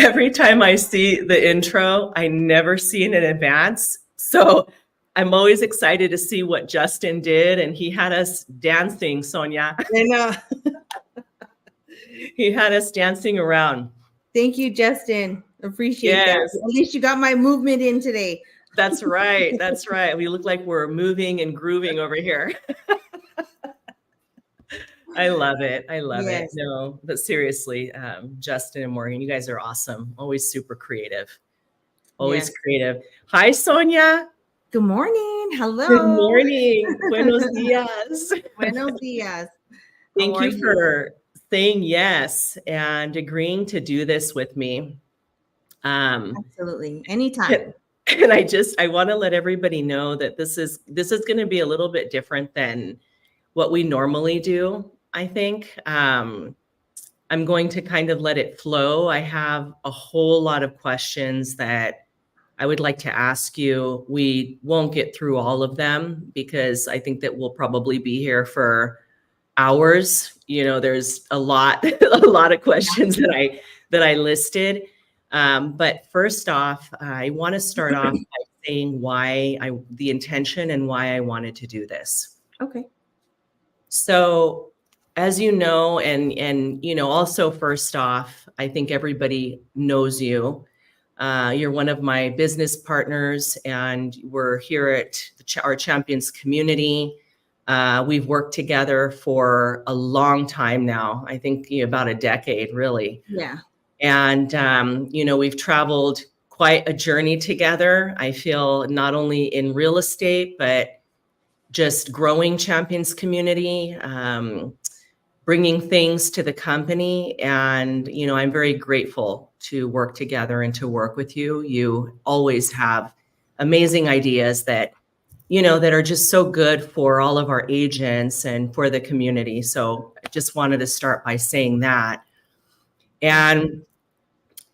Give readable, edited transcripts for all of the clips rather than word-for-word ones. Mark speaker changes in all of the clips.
Speaker 1: every time I see the intro, I never see it in advance. So I'm always excited to see what Justin did. And he had us dancing, Sonia.
Speaker 2: I know.
Speaker 1: He had us dancing around.
Speaker 2: Thank you, Justin. Appreciate that.
Speaker 1: Yes.
Speaker 2: At least you got my movement in today.
Speaker 1: That's right. That's right. We look like we're moving and grooving over here. I love it. I love it.
Speaker 2: Yes.
Speaker 1: No, but seriously, Justin and Morgan, you guys are awesome. Always super creative. Always
Speaker 2: Yes.
Speaker 1: creative. Hi, Sonia.
Speaker 2: Good morning. Hello.
Speaker 1: Good morning. Buenos dias.
Speaker 2: Buenos dias.
Speaker 1: Thank
Speaker 2: How are
Speaker 1: you for saying yes and agreeing to do this with me.
Speaker 2: Absolutely. Anytime.
Speaker 1: And I want to let everybody know that this is going to be a little bit different than what we normally do. I think I'm going to kind of let it flow. I have a whole lot of questions that I would like to ask you. We won't get through all of them because I think that we'll probably be here for hours. You know, there's a lot of questions that I listed. But first off, I want to start off by saying the intention and why I wanted to do this.
Speaker 2: Okay.
Speaker 1: So, as you know, and you know, also first off, I think everybody knows you. You're one of my business partners, and we're here at our Champions community. We've worked together for a long time now. I think about a decade, really.
Speaker 2: Yeah.
Speaker 1: And you know, we've traveled quite a journey together. I feel not only in real estate, but just growing Champions community, bringing things to the company. And, you know, I'm very grateful to work together and to work with you. You always have amazing ideas that, you know, that are just so good for all of our agents and for the community. So I just wanted to start by saying that. And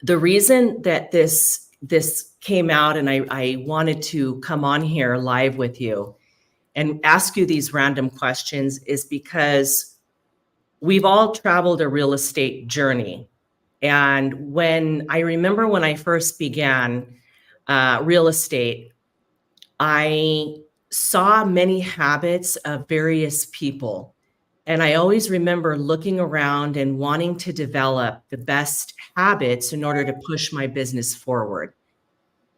Speaker 1: the reason that this came out and I wanted to come on here live with you and ask you these random questions is because we've all traveled a real estate journey. And when I first began real estate, I saw many habits of various people. And I always remember looking around and wanting to develop the best habits in order to push my business forward.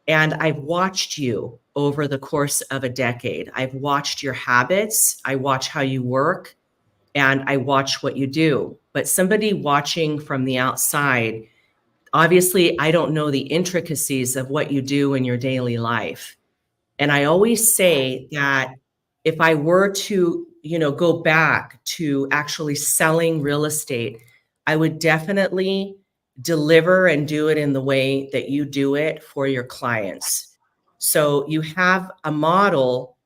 Speaker 1: And I've watched you over the course of a decade. I've watched your habits. I watch how you work and I watch what you do. But somebody watching from the outside, obviously, I don't know the intricacies of what you do in your daily life. And I always say that if I were to, you know, go back to actually selling real estate, I would definitely deliver and do it in the way that you do it for your clients. So you have a model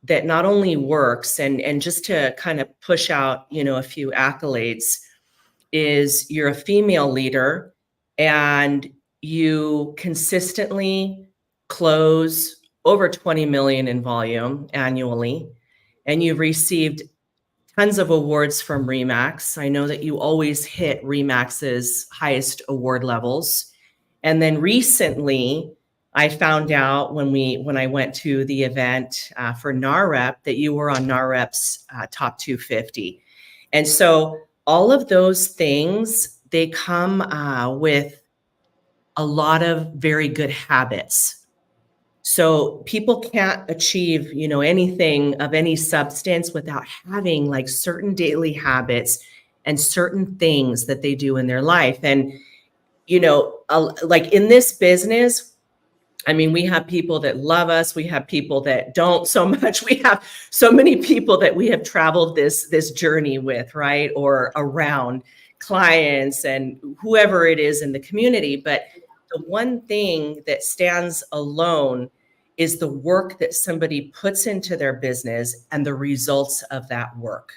Speaker 1: that not only works, and just to kind of push out, you know, a few accolades, is you're a female leader and you consistently close over 20 million in volume annually, and you've received tons of awards from RE/MAX. I know that you always hit RE/MAX's highest award levels. And then recently, I found out when I went to the event for NAREP that you were on NAREP's top 250. And so all of those things, they come with a lot of very good habits. So people can't achieve, you know, anything of any substance without having like certain daily habits and certain things that they do in their life. And, you know, like in this business, I mean, we have people that love us. We have people that don't so much. We have so many people that we have traveled this journey with, right? Or around clients and whoever it is in the community. But the one thing that stands alone is the work that somebody puts into their business and the results of that work.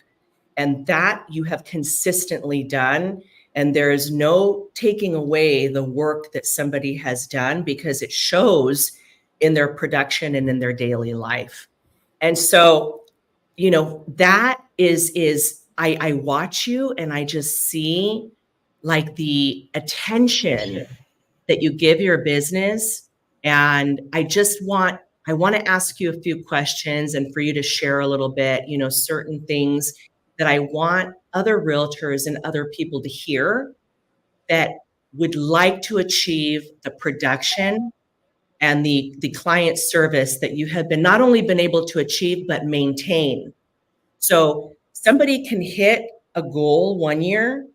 Speaker 1: And that you have consistently done. And there is no taking away the work that somebody has done because it shows in their production and in their daily life. And so, you know, that is I watch you and I just see like the attention that you give your business. And I want to ask you a few questions and for you to share a little bit, certain things that I want other realtors and other people to hear that would like to achieve the production and the client service that you have been not only been able to achieve, but maintain. So somebody can hit a goal one year,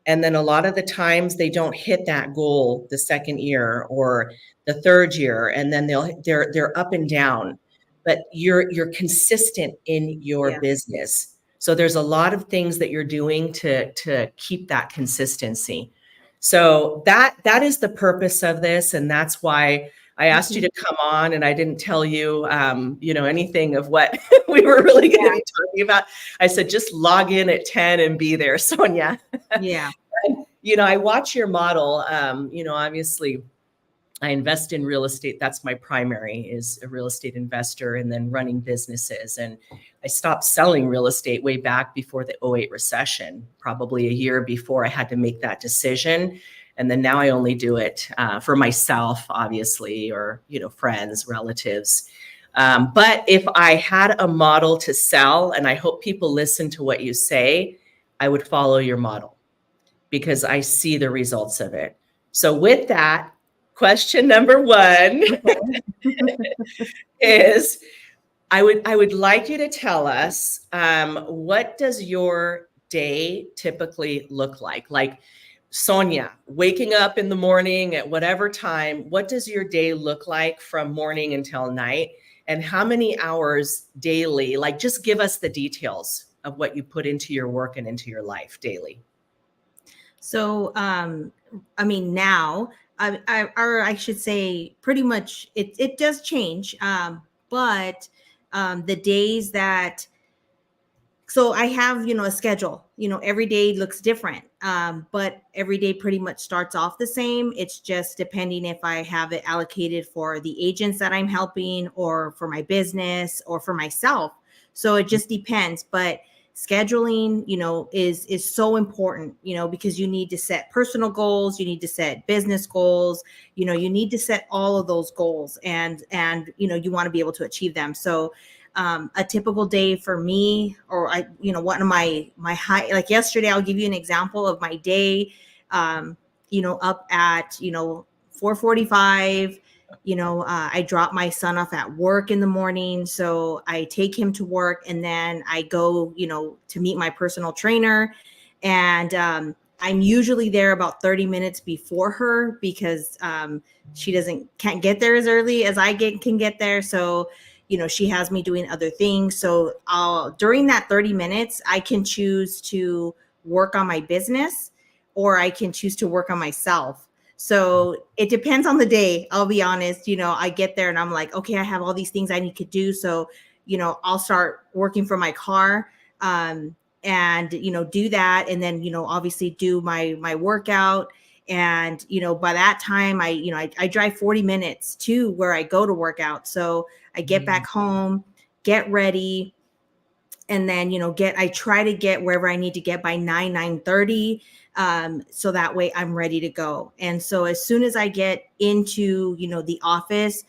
Speaker 1: and then a lot of the times they don't hit that goal the second year or the third year, and then they're up and down. But you're consistent in your business. So there's a lot of things that you're doing to keep that consistency. So that is the purpose of this, and that's why I asked you to come on, and I didn't tell you, anything of what we were really going to be talking about. I said, just log in at 10 and be there, Sonia.
Speaker 2: Yeah.
Speaker 1: I watch your model. Obviously, I invest in real estate. That's my primary, is a real estate investor, and then running businesses. And I stopped selling real estate way back before the '08 recession, probably a year before I had to make that decision. And then now I only do it for myself, obviously, or, friends, relatives. But if I had a model to sell, and I hope people listen to what you say, I would follow your model because I see the results of it. So with that, question number one is, I would like you to tell us, what does your day typically look like? Like, Sonia, waking up in the morning at whatever time, what does your day look like from morning until night? And how many hours daily? Like, just give us the details of what you put into your work and into your life daily.
Speaker 2: So, now, I should say pretty much it does change. But the days that, so I have, a schedule, every day looks different. But every day pretty much starts off the same. It's just depending if I have it allocated for the agents that I'm helping, or for my business, or for myself. So it just depends. But scheduling, is so important, because you need to set personal goals, you need to set business goals, you need to set all of those goals, and you want to be able to achieve them. So a typical day for me, or one of my high, like yesterday, I'll give you an example of my day, up at, 4:45, I drop my son off at work in the morning. So I take him to work, and then I go, to meet my personal trainer. And I'm usually there about 30 minutes before her, because she can't get there as early as I can get there. So she has me doing other things. So during that 30 minutes, I can choose to work on my business, or I can choose to work on myself. So it depends on the day. I'll be honest, I get there and I'm like, okay, I have all these things I need to do. So, I'll start working from my car, and, do that. And then, obviously do my workout. And, by that time, I drive 40 minutes to where I go to work out. So I get back home, get ready, and then, I try to get wherever I need to get by 9:30. So that way I'm ready to go. And so as soon as I get into, the office,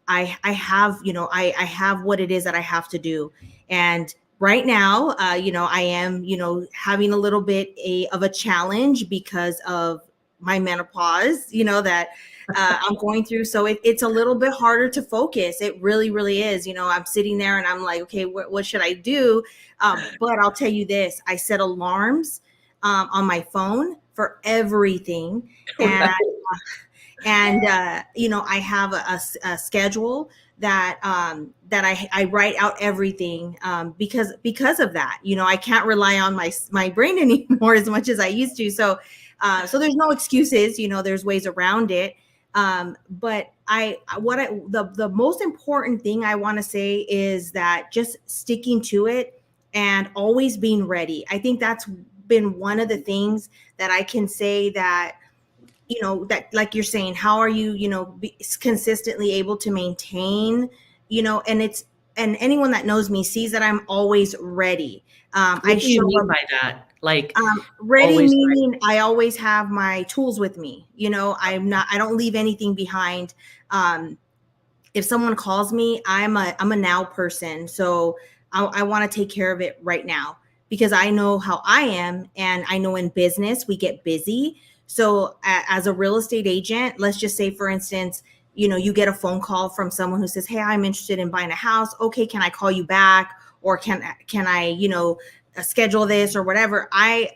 Speaker 2: I have, I have what it is that I have to do. And right now, I am, having a little bit of a challenge because of my menopause, that I'm going through. So it's a little bit harder to focus. It really, really is. I'm sitting there and I'm like, okay, what should I do? But I'll tell you this, I set alarms on my phone for everything. And, I have a schedule that I write out everything, because of that. I can't rely on my brain anymore as much as I used to. So there's no excuses, there's ways around it. But the most important thing I want to say is that just sticking to it and always being ready. I think that's been one of the things that I can say that, that, like you're saying, how are you, consistently able to maintain, and anyone that knows me sees that I'm always ready.
Speaker 1: What do you mean by that? Like
Speaker 2: Ready
Speaker 1: always ready?
Speaker 2: meaning I always have my tools with me. I don't leave anything behind. Um, if someone calls me, I'm a now person. So I want to take care of it right now because I know how I am. And I know in business, we get busy. So as a real estate agent, let's just say, for instance, you get a phone call from someone who says, hey, I'm interested in buying a house. Okay, can I call you back? Or can I, schedule this or whatever? I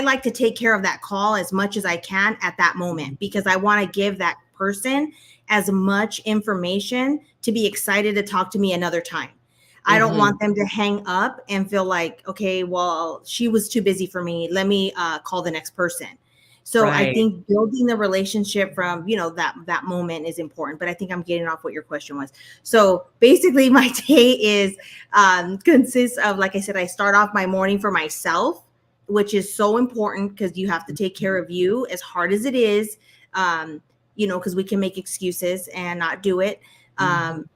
Speaker 2: like to take care of that call as much as I can at that moment because I want to give that person as much information to be excited to talk to me another time. I don't want them to hang up and feel like, okay, well, she was too busy for me. Let me call the next person. So I
Speaker 1: Right.
Speaker 2: think building the relationship from, that moment is important. But I think I'm getting off what your question was. So basically my day is consists of, like I said, I start off my morning for myself, which is so important because you have to take care of you as hard as it is. Because we can make excuses and not do it.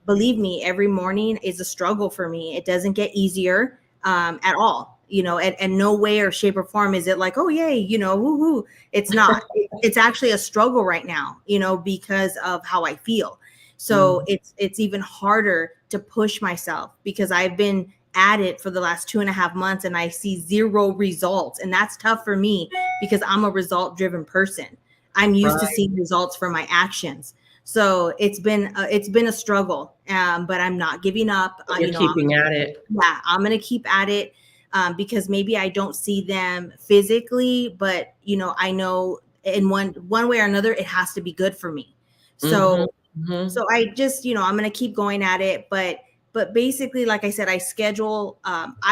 Speaker 2: Believe me, every morning is a struggle for me. It doesn't get easier at all. And no way or shape or form is it like, oh, yay, woohoo. It's not. It's actually a struggle right now, because of how I feel. So it's even harder to push myself because I've been at it for the last 2.5 months and I see zero results. And that's tough for me because I'm a result driven person. I'm used to
Speaker 1: Right.
Speaker 2: seeing results from my actions. So it's been a struggle, but I'm not giving up.
Speaker 1: You're keeping at it.
Speaker 2: I'm gonna keep at it because maybe I don't see them physically, but I know in one way or another it has to be good for me.
Speaker 1: hmm
Speaker 2: So
Speaker 1: hmm
Speaker 2: so I just, I'm going to keep going at it. But basically, like I said, I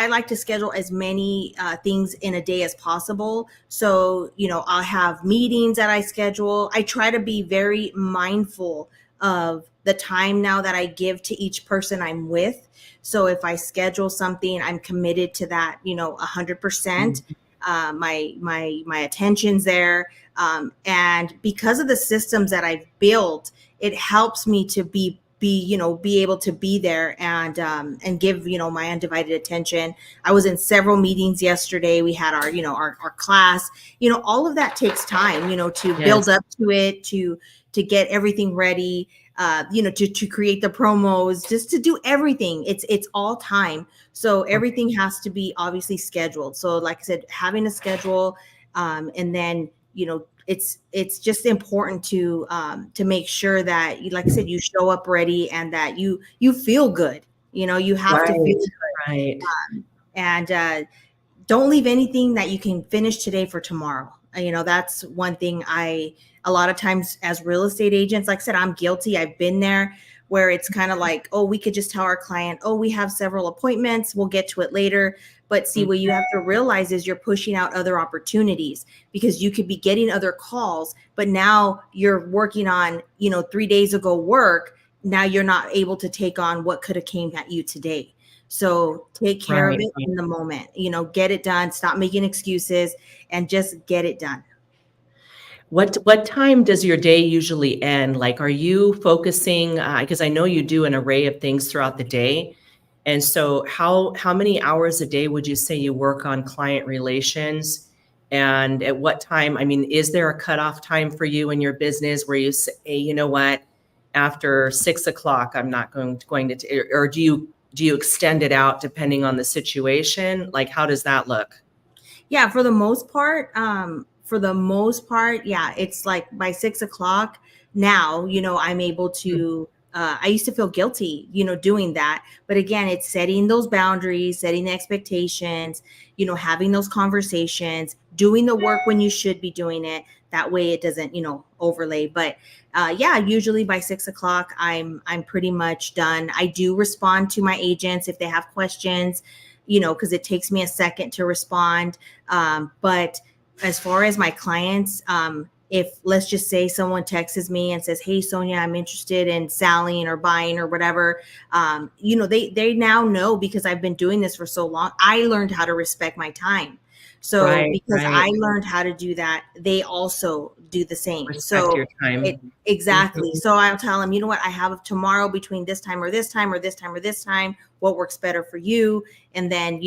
Speaker 2: like to schedule as many things in a day as possible. So, I'll have meetings that I schedule. I try to be very mindful of the time now that I give to each person I'm with. So if I schedule something, I'm committed to that, 100%. My attention's there. And because of the systems that I've built, it helps me to be able to be there and give my undivided attention. I was in several meetings yesterday. We had our class. All of that takes time, to build
Speaker 1: Yes.
Speaker 2: up to it, to get everything ready, to create the promos, just to do everything. It's all time. So everything has to be obviously scheduled. So like I said, having a schedule, and then it's just important to make sure that like I said, you show up ready and that you feel good. You have to feel
Speaker 1: Right.
Speaker 2: good.
Speaker 1: Right.
Speaker 2: And don't leave anything that you can finish today for tomorrow. That's one thing a lot of times as real estate agents, like I said, I'm guilty. I've been there where it's kind of like, oh, we could just tell our client, oh, we have several appointments. We'll get to it later. But see, what you have to realize is you're pushing out other opportunities because you could be getting other calls, but now you're working on, 3 days ago work. Now you're not able to take on what could have came at you today. So take care of
Speaker 1: Right.
Speaker 2: it in the moment, get it done, stop making excuses and just get it done.
Speaker 1: What time does your day usually end? Like, are you focusing, because I know you do an array of things throughout the day. And so how many hours a day would you say you work on client relations? And at what time? I mean, is there a cutoff time for you in your business where you say, hey, you know what, after 6 o'clock, I'm not going to, or do you extend it out depending on the situation? Like, how does that look?
Speaker 2: Yeah, for the most part, yeah, it's like by 6 o'clock now, I'm able to, I used to feel guilty, doing that. But again, it's setting those boundaries, setting the expectations, having those conversations, doing the work when you should be doing it. That way it doesn't, overlay. But yeah, usually by 6 o'clock, I'm pretty much done. I do respond to my agents if they have questions, because it takes me a second to respond. But as far as my clients, if let's just say someone texts me and says, hey, Sonia, I'm interested in selling or buying or whatever, they now know because I've been doing this for so long. I learned how to respect my time. So
Speaker 1: Right,
Speaker 2: because
Speaker 1: right.
Speaker 2: I learned how to do that, they also do the same.
Speaker 1: Respect
Speaker 2: So
Speaker 1: your time.
Speaker 2: exactly.
Speaker 1: Mhm.
Speaker 2: So I'll tell them, you know what, I have tomorrow between this time or this time or this time or this time, what works better for you? And then,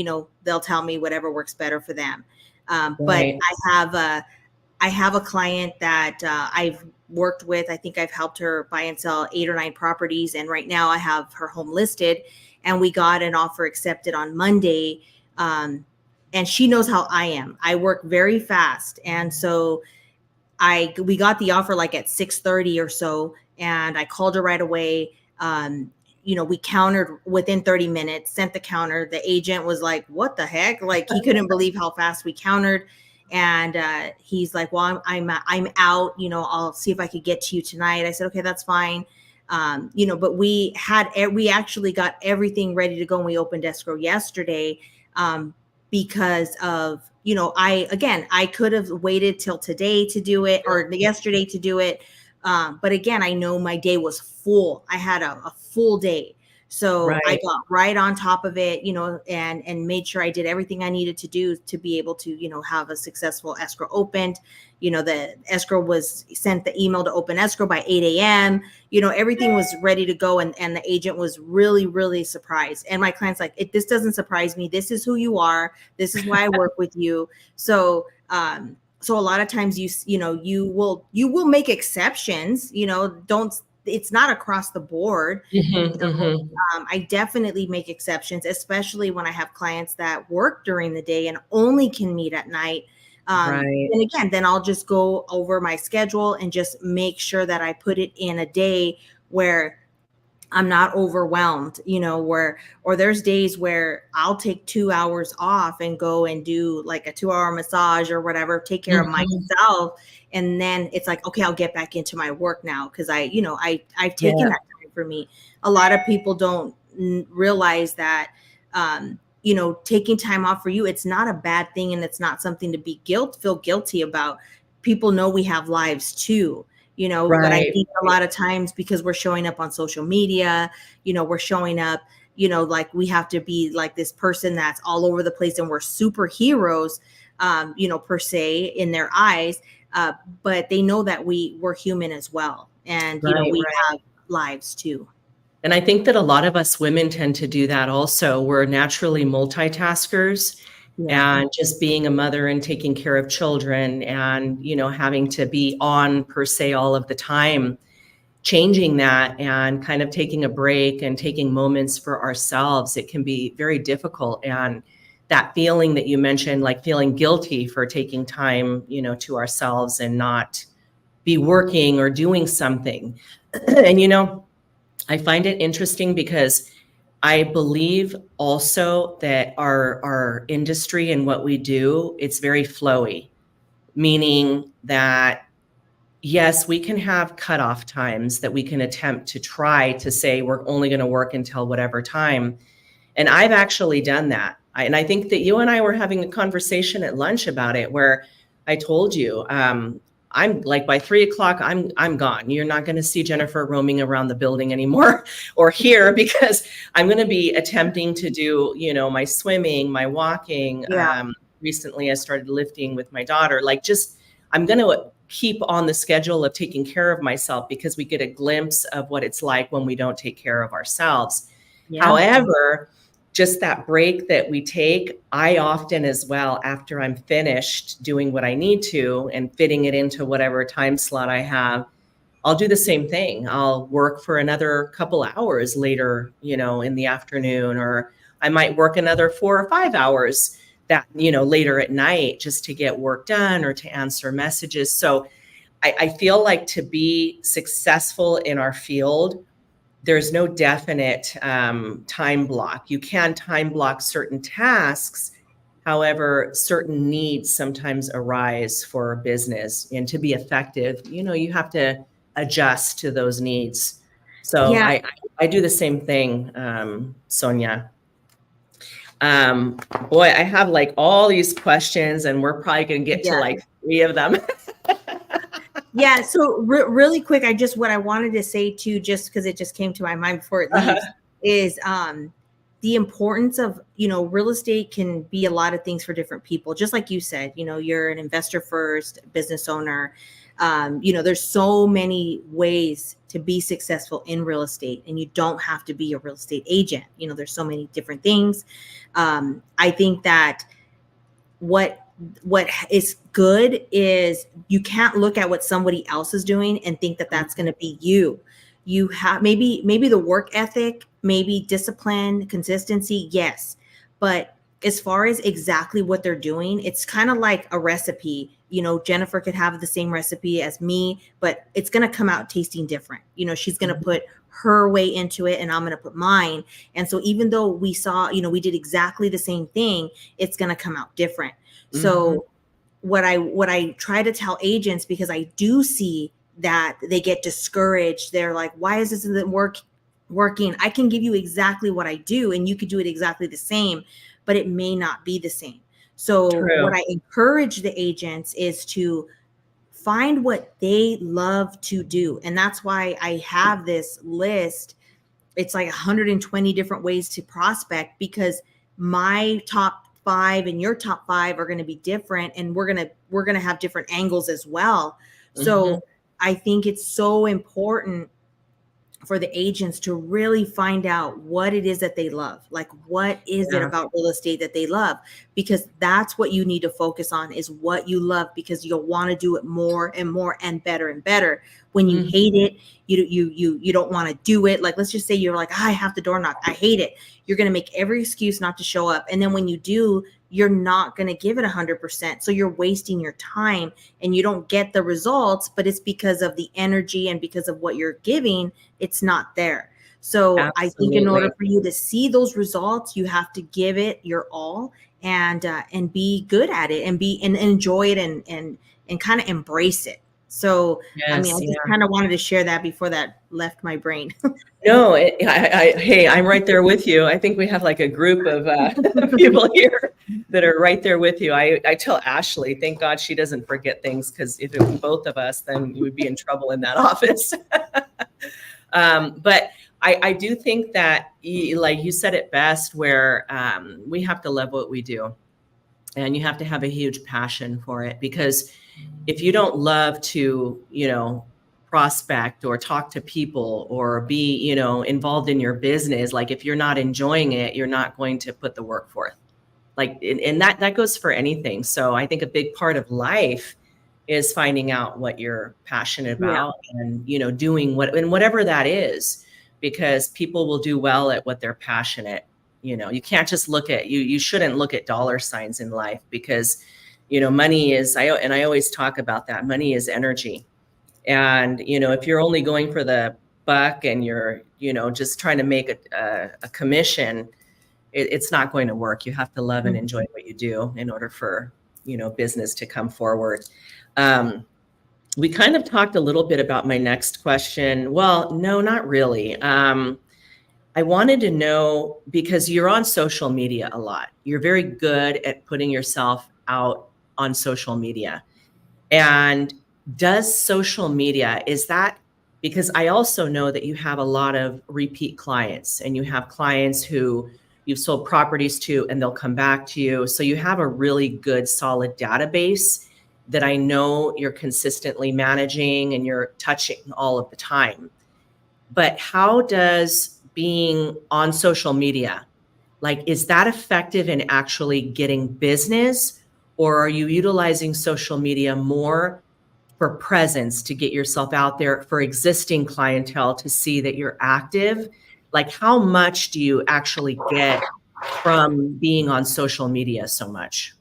Speaker 2: they'll tell me whatever works better for them. But
Speaker 1: Right.
Speaker 2: I have a client that I've worked with. I think I've helped her buy and sell 8 or 9 properties. And right now I have her home listed, and we got an offer accepted on Monday. And she knows how I am. I work very fast. And so we got the offer like at 6:30 or so, and I called her right away. We countered within 30 minutes, sent the counter. The agent was like, "What the heck?" Like, he couldn't believe how fast we countered. And he's like, "Well, I'm out. I'll see if I could get to you tonight." I said, "Okay, that's fine." But we actually got everything ready to go, and we opened escrow yesterday. Because of, I could have waited till today to do it, or yesterday to do it. But again, I know my day was full. I had a full day. So I
Speaker 1: Right.
Speaker 2: got right on top of it, and made sure I did everything I needed to do to be able to, have a successful escrow opened. The escrow was sent the email to open escrow by 8 a.m. Everything was ready to go. And the agent was really, really surprised. And my client's like, this doesn't surprise me. This is who you are. This is why I work with you. So, so a lot of times you will make exceptions, it's not across the board.
Speaker 1: Mm-hmm, mm-hmm.
Speaker 2: I definitely make exceptions, especially when I have clients that work during the day and only can meet at night.
Speaker 1: Right.
Speaker 2: And again, then I'll just go over my schedule and just make sure that I put it in a day where I'm not overwhelmed, or there's days where I'll take 2 hours off and go and do like a 2-hour massage or whatever, take care of
Speaker 1: Mm-hmm.
Speaker 2: myself. And then it's like, okay, I'll get back into my work now. Cause I've taken
Speaker 1: Yeah.
Speaker 2: that time for me. A lot of people don't realize that, taking time off for you, it's not a bad thing. And it's not something to feel guilty about. People know we have lives too. But I
Speaker 1: Right.
Speaker 2: think a lot of times, because we're showing up on social media, we're showing up, like we have to be like this person that's all over the place, and we're superheroes, per se, in their eyes. But they know that we're human as well. And,
Speaker 1: Right.
Speaker 2: we
Speaker 1: Right.
Speaker 2: have lives too.
Speaker 1: And I think that a lot of us women tend to do that also. We're naturally multitaskers,
Speaker 2: Yeah.
Speaker 1: and just being a mother and taking care of children and, having to be on per se all of the time, changing that and kind of taking a break and taking moments for ourselves, it can be very difficult. And that feeling that you mentioned, like feeling guilty for taking time, to ourselves and not be working or doing something. And, I find it interesting because I believe also that our industry and what we do, it's very flowy, meaning that yes, we can have cutoff times that we can attempt to try to say we're only going to work until whatever time. And I've actually done that. And I think that you and I were having a conversation at lunch about it, where I told you, I'm like, by 3 o'clock, I'm gone. You're not going to see Jennifer roaming around the building anymore or here, because I'm going to be attempting to do, my swimming, my walking.
Speaker 2: Yeah.
Speaker 1: Recently, I started lifting with my daughter. Like, just I'm going to keep on the schedule of taking care of myself, because we get a glimpse of what it's like when we don't take care of ourselves.
Speaker 2: Yeah.
Speaker 1: However, just that break that we take, I often as well, after I'm finished doing what I need to and fitting it into whatever time slot I have, I'll do the same thing. I'll work for another couple hours later, in the afternoon, or I might work another 4 or 5 hours that, later at night, just to get work done or to answer messages. So I feel like to be successful in our field, there's no definite time block. You can time block certain tasks. However, certain needs sometimes arise for a business, and to be effective, you have to adjust to those needs. So
Speaker 2: Yeah.
Speaker 1: I do the same thing, Sonia. Um, Boy, I have like all these questions, and we're probably going to get to
Speaker 2: Yeah.
Speaker 1: like 3 of them.
Speaker 2: Yeah. So really quick, what I wanted to say too, just because it just came to my mind before it leaves, is the importance of, real estate can be a lot of things for different people. Just like you said, you're an investor first, business owner. There's so many ways to be successful in real estate, and you don't have to be a real estate agent. There's so many different things. I think that what what is good is you can't look at what somebody else is doing and think that that's going to be you. You have maybe the work ethic, maybe discipline, consistency, yes. But as far as exactly what they're doing, it's kind of like a recipe. You know, Jennifer could have the same recipe as me, but it's going to come out tasting different. You know, she's going to put her way into it and I'm going to put mine. And so even though we saw, you know, we did exactly the same thing, it's going to come out different. So what I try to tell agents, because I do see that they get discouraged. They're like, why is this isn't working? I can give you exactly what I do and you could do it exactly the same, but it may not be the same. So
Speaker 1: True.
Speaker 2: what I encourage the agents is to find what they love to do. And that's why I have this list. It's like 120 different ways to prospect, because my top 5 and your top 5 are going to be different, and we're going to have different angles as well. So I think it's so important for the agents to really find out what it is that they love. Like, what is it about real estate that they love? Because that's what you need to focus on, is what you love, because you'll want to do it more and more and better and better. When you hate it, you don't want to do it. Like, let's just say you're like, I have to door knock, I hate it. You're going to make every excuse not to show up. And then when you do, you're not going to give it 100%. So you're wasting your time and you don't get the results, but it's because of the energy and because of what you're giving, it's not there. So I think in order for you to see those results, you have to give it your all and be good at it and enjoy it and kind of embrace it. So, I mean, I just kind of wanted to share that before that left my brain.
Speaker 1: No, hey, I'm right there with you. I think we have like a group of people here that are right there with you. I tell Ashley, thank God she doesn't forget things, because if it was both of us, then we would be in trouble in that office. But I do think that, like you said it best, where we have to love what we do. And you have to have a huge passion for it, because if you don't love to, you know, prospect or talk to people or be, you know, involved in your business, like if you're not enjoying it, you're not going to put the work forth. Like, and that goes for anything. So I think a big part of life is finding out what you're passionate about and, you know, doing whatever that is, because people will do well at what they're passionate. You know, you can't just look at you shouldn't look at dollar signs in life, because, you know, money is, I always talk about that. Money is energy. And, you know, if you're only going for the buck and you're, you know, just trying to make a commission, it's not going to work. You have to love and enjoy what you do in order for, you know, business to come forward. We kind of talked a little bit about my next question. Well, no, not really. I wanted to know, because you're on social media a lot. You're very good at putting yourself out on social media. And does social media, is that, because I also know that you have a lot of repeat clients and you have clients who you've sold properties to and they'll come back to you. So you have a really good, solid database that I know you're consistently managing and you're touching all of the time. But how does being on social media, like, is that effective in actually getting business, or are you utilizing social media more for presence to get yourself out there for existing clientele to see that you're active? Like, how much do you actually get from being on social media so much?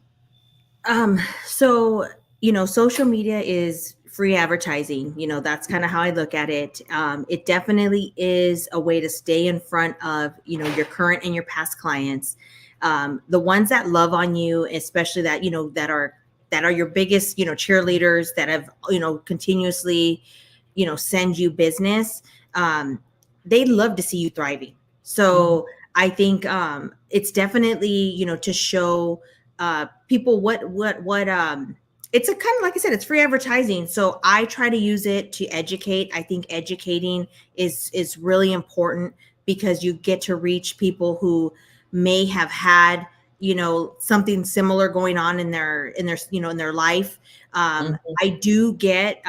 Speaker 2: So, you know, social media is free advertising. You know, that's kind of how I look at it. It definitely is a way to stay in front of, you know, your current and your past clients. The ones that love on you, especially that, you know, that are your biggest, you know, cheerleaders that have, you know, continuously, you know, send you business. They love to see you thriving. So I think it's definitely, you know, to show people what it's a kind of, like I said, it's free advertising. So I try to use it to educate. I think educating is really important, because you get to reach people who may have had, you know, something similar going on in their you know, in their life. I do get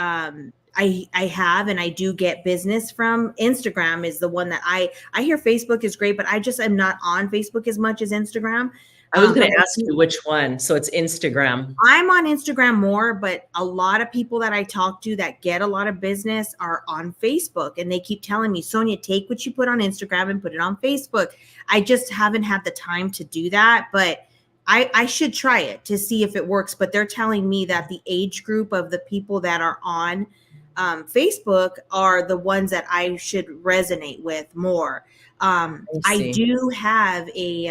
Speaker 2: I have, and I do get business from Instagram is the one that I hear Facebook is great, but I just am not on Facebook as much as Instagram.
Speaker 1: I was going to
Speaker 2: I
Speaker 1: ask you which one. So it's Instagram.
Speaker 2: I'm on Instagram more, but a lot of people that I talk to that get a lot of business are on Facebook, and they keep telling me, Sonia, take what you put on Instagram and put it on Facebook. I just haven't had the time to do that, but I should try it to see if it works. But they're telling me that the age group of the people that are on Facebook are the ones that I should resonate with more. I
Speaker 1: see.
Speaker 2: do have a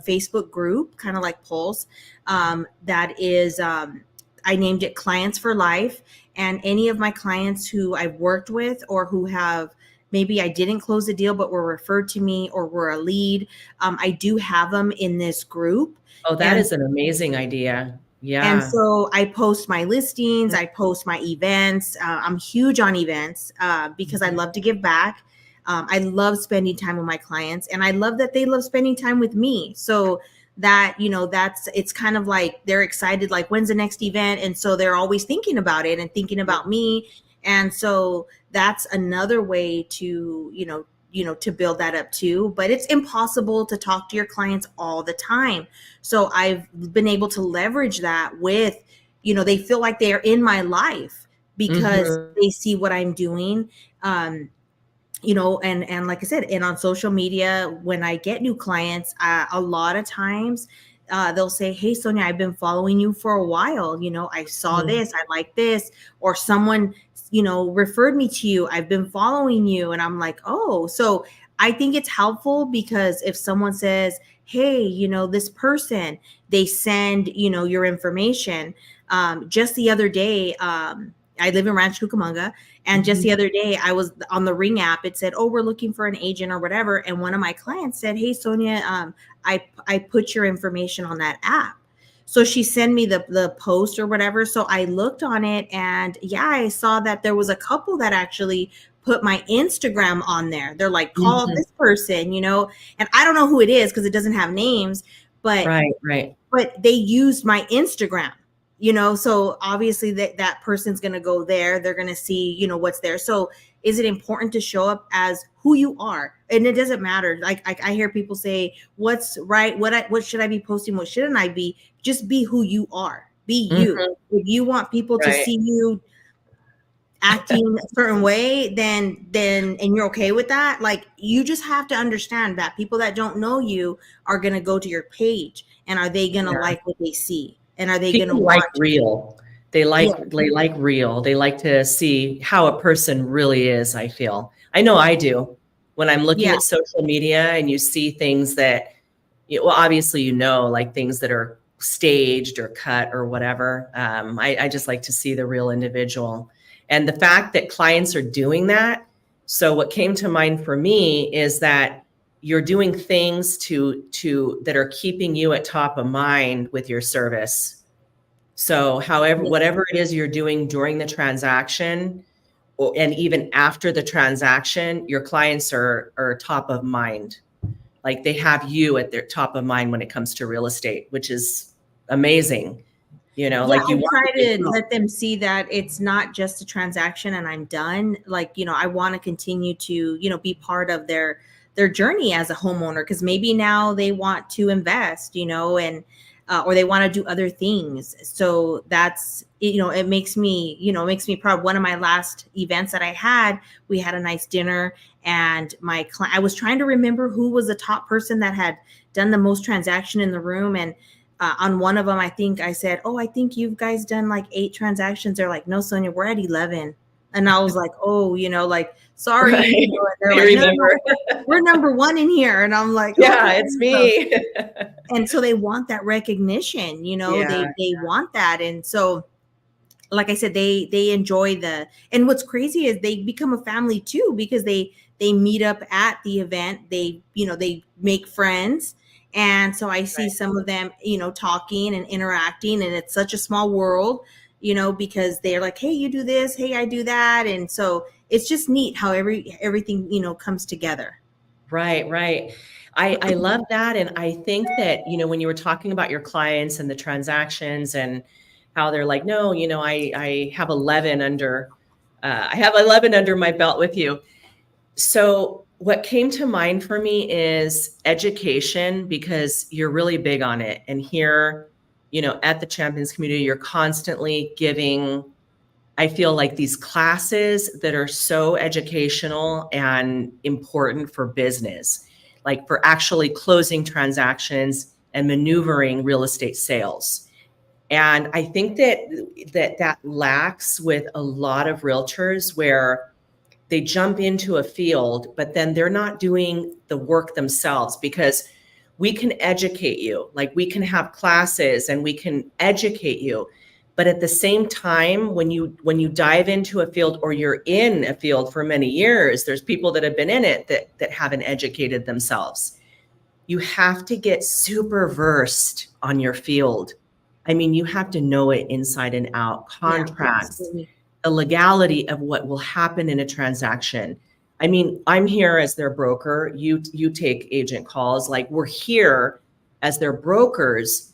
Speaker 2: Facebook group, kind of like Pulse, that is, I named it Clients for Life. And any of my clients who I've worked with or who have maybe I didn't close a deal, but were referred to me or were a lead, I do have them in this group.
Speaker 1: Oh, that
Speaker 2: And
Speaker 1: is an amazing idea.
Speaker 2: and
Speaker 1: Yeah.
Speaker 2: so I post my listings, I post my events. I'm huge on events because I love to give back. I love spending time with my clients, and I love that they love spending time with me. So that, it's kind of like they're excited, like, when's the next event? And so they're always thinking about it and thinking about me. And so that's another way to, to build that up too. But it's impossible to talk to your clients all the time. So I've been able to leverage that with, they feel like they're in my life because they see what I'm doing. And like I said, and on social media, when I get new clients, a lot of times they'll say, hey, Sonia, I've been following you for a while. I saw this, I like this, or someone, referred me to you. I've been following you. And I'm like, oh, so I think it's helpful because if someone says, hey, this person, they send, your information. Just the other day, I live in Rancho Cucamonga. And just the other day, I was on the Ring app. It said, oh, we're looking for an agent or whatever. And one of my clients said, hey, Sonia, I put your information on that app. So she sent me the post or whatever. So I looked on it, and yeah, I saw that there was a couple that actually put my Instagram on there. They're like, call this person, and I don't know who it is because it doesn't have names, but
Speaker 1: Right.
Speaker 2: but they used my Instagram, so obviously that person's going to go there. They're going to see, what's there. So is it important to show up as who you are? And it doesn't matter. Like I hear people say, what's right? What should I be posting? What shouldn't I be? Just be who you are. Be you. If you want people to see you acting a certain way, then and you're okay with that, like, you just have to understand that people that don't know you are going to go to your page, and are they going to like what they see, and are they going to
Speaker 1: like
Speaker 2: watch
Speaker 1: real? They like real. They like to see how a person really is. I know I do. When I'm looking at social media and you see things that, well, obviously, like things that are staged or cut or whatever. I just like to see the real individual. And the fact that clients are doing that. So what came to mind for me is that you're doing things that are keeping you at top of mind with your service. So whatever it is you're doing during the transaction, and even after the transaction, your clients are top of mind. Like, they have you at their top of mind when it comes to real estate, which is amazing. Like,
Speaker 2: I try to let them see that it's not just a transaction and I'm done. Like, I want to continue to, be part of their journey as a homeowner, because maybe now they want to invest, and or they want to do other things. So that's, it makes me proud. One of my last events that I had, we had a nice dinner, and I was trying to remember who was the top person that had done the most transaction in the room. And on one of them, I think I said, oh, I think you guys done like 8 transactions. They're like, no, Sonia, we're at 11. And I was like, oh, like, sorry.
Speaker 1: Right.
Speaker 2: And they're like, no, we're number 1 in here. And I'm like,
Speaker 1: yeah,
Speaker 2: okay.
Speaker 1: it's me.
Speaker 2: And so they want that recognition, they want that. And so, like I said, they enjoy and what's crazy is they become a family too, because they meet up at the event. They make friends. And so I see some of them, talking and interacting, and it's such a small world, because they're like, hey, you do this, hey, I do that. And so it's just neat how everything, comes together.
Speaker 1: Right. I love that. And I think that, when you were talking about your clients and the transactions and how they're like, no, I have 11 under, I have 11 under my belt with you. So what came to mind for me is education, because you're really big on it. And here, at the Champions community, you're constantly giving, I feel like, these classes that are so educational and important for business, like for actually closing transactions and maneuvering real estate sales. And I think that lacks with a lot of realtors, where they jump into a field, but then they're not doing the work themselves, because we can educate you, like we can have classes and we can educate you. But at the same time, when you dive into a field, or you're in a field for many years, there's people that have been in it that haven't educated themselves. You have to get super versed on your field. I mean, you have to know it inside and out,
Speaker 2: Yeah,
Speaker 1: contracts,
Speaker 2: absolutely.
Speaker 1: the legality of what will happen in a transaction. I mean, I'm here as their broker. You take agent calls. Like, we're here as their brokers.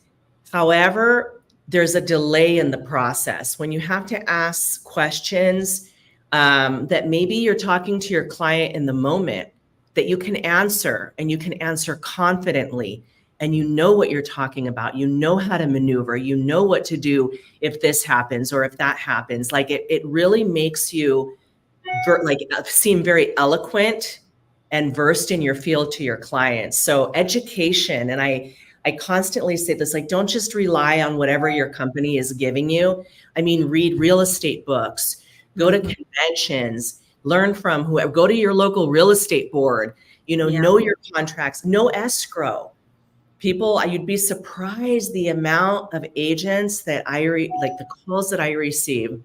Speaker 1: However, there's a delay in the process when you have to ask questions that maybe you're talking to your client in the moment, that you can answer, and you can answer confidently, and you know what you're talking about. You know how to maneuver. You know what to do if this happens or if that happens. Like, it really makes you seem very eloquent and versed in your field to your clients. So education, and I constantly say this, like, don't just rely on whatever your company is giving you. I mean, read real estate books, go to conventions, learn from whoever, go to your local real estate board,
Speaker 2: Yeah.
Speaker 1: know your contracts, know escrow. People, you'd be surprised the amount of agents that like the calls that I receive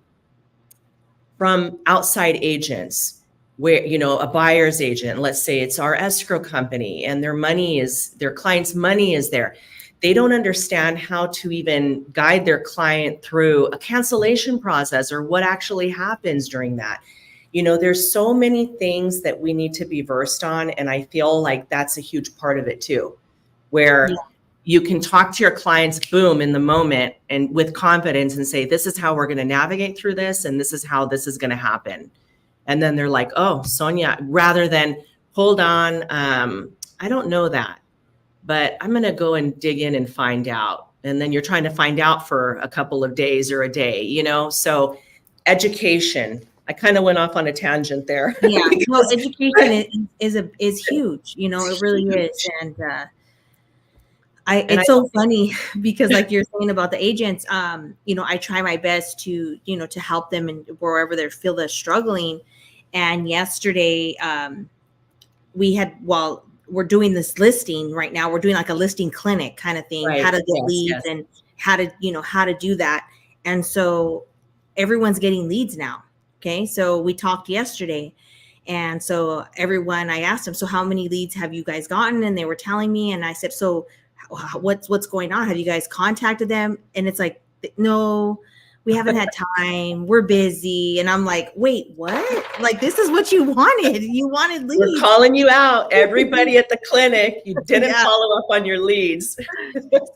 Speaker 1: from outside agents, where, a buyer's agent, let's say it's our escrow company, and their client's money is there. They don't understand how to even guide their client through a cancellation process, or what actually happens during that. There's so many things that we need to be versed on. And I feel like that's a huge part of it too,
Speaker 2: Yeah.
Speaker 1: where you can talk to your clients, boom, in the moment, and with confidence, and say, this is how we're going to navigate through this, and this is how this is going to happen. And then they're like, oh, Sonia, rather than, hold on, I don't know that, but I'm going to go and dig in and find out. And then you're trying to find out for a couple of days or a day, So education. I kind of went off on a tangent there.
Speaker 2: Yeah. Well, education is huge. It really is. And it's so funny because, like you're saying about the agents, I try my best to help them in wherever they feel they're struggling. And yesterday, we're doing this listing right now. We're doing like a listing clinic kind of thing,
Speaker 1: Right.
Speaker 2: how to get leads and how to do that. And so everyone's getting leads now. Okay. So we talked yesterday. And so I asked them, so how many leads have you guys gotten? And they were telling me, and I said, so what's going on? Have you guys contacted them? And it's like, no, we haven't had time. We're busy. And I'm like, wait, what? Like, this is what you wanted. You wanted leads.
Speaker 1: We're calling you out. Everybody at the clinic, you didn't follow up on your leads.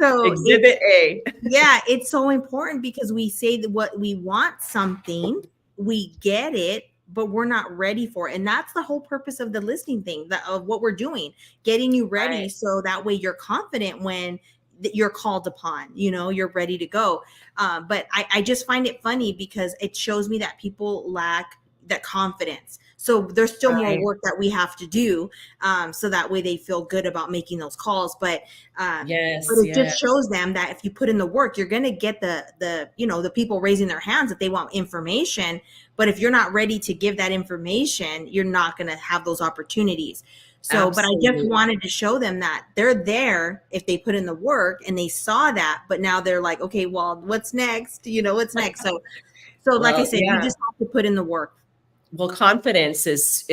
Speaker 2: So
Speaker 1: Exhibit A.
Speaker 2: Yeah, it's so important, because we say that what we want something, we get it, but we're not ready for it. And that's the whole purpose of the listing thing, of what we're doing, getting you ready. Right. So that way you're confident when you're called upon, you're ready to go. But I just find it funny, because it shows me that people lack that confidence. So there's still more work that we have to do, so that way they feel good about making those calls. But it just shows them that if you put in the work, you're going to get the people raising their hands that they want information. But if you're not ready to give that information, you're not going to have those opportunities. So, Absolutely. But I just wanted to show them that they're there if they put in the work, and they saw that. But now they're like, okay, well, what's next? What's next? So like I said, you just have to put in the work.
Speaker 1: Well, confidence is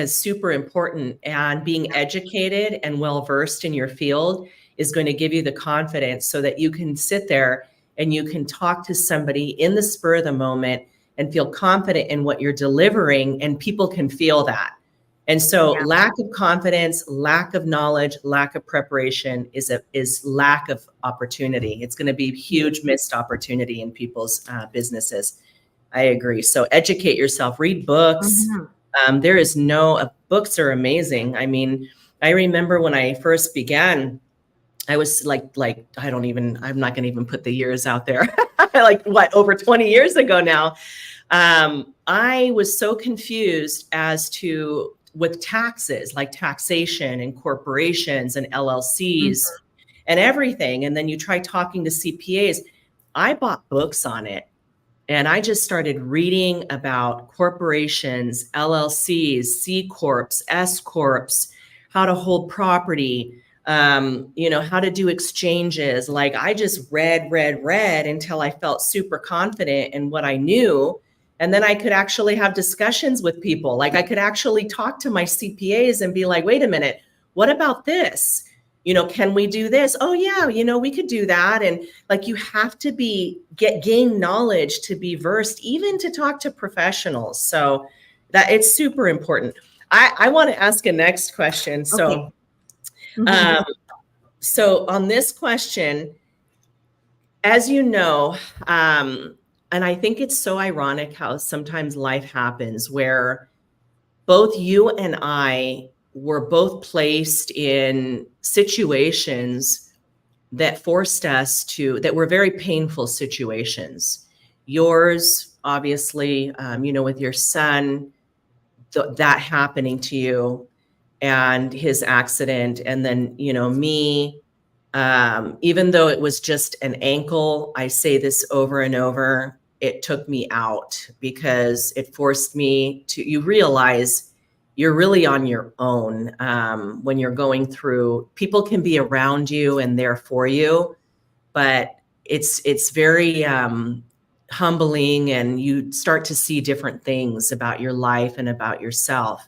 Speaker 1: super important, and being educated and well-versed in your field is going to give you the confidence, so that you can sit there and you can talk to somebody in the spur of the moment and feel confident in what you're delivering, and people can feel that. And so lack of confidence, lack of knowledge, lack of preparation is lack of opportunity. It's going to be huge missed opportunity in people's businesses. I agree. So educate yourself, read books, There is no, books are amazing. I mean, I remember when I first began, I was like, I'm not going to even put the years out there. Like what, over 20 years ago now. I was so confused as to with taxes, like taxation and corporations and LLCs and everything. And then you try talking to CPAs. I bought books on it. And I just started reading about corporations, LLCs, C Corps, S Corps, how to hold property, how to do exchanges. Like I just read until I felt super confident in what I knew. And then I could actually have discussions with people. Like I could actually talk to my CPAs and be like, wait a minute, what about this? Can we do this? Oh yeah, we could do that. And like you have to gain knowledge to be versed, even to talk to professionals. So that it's super important. I want to ask a next question. So, so on this question, as you know, and I think it's so ironic how sometimes life happens where both you and I were both placed in situations that forced us that were very painful situations. Yours, obviously, with your son, that happening to you and his accident. And then, me, even though it was just an ankle, I say this over and over, it took me out because it forced me you realize you're really on your own when you're going through. People can be around you and there for you, but it's very humbling, and you start to see different things about your life and about yourself.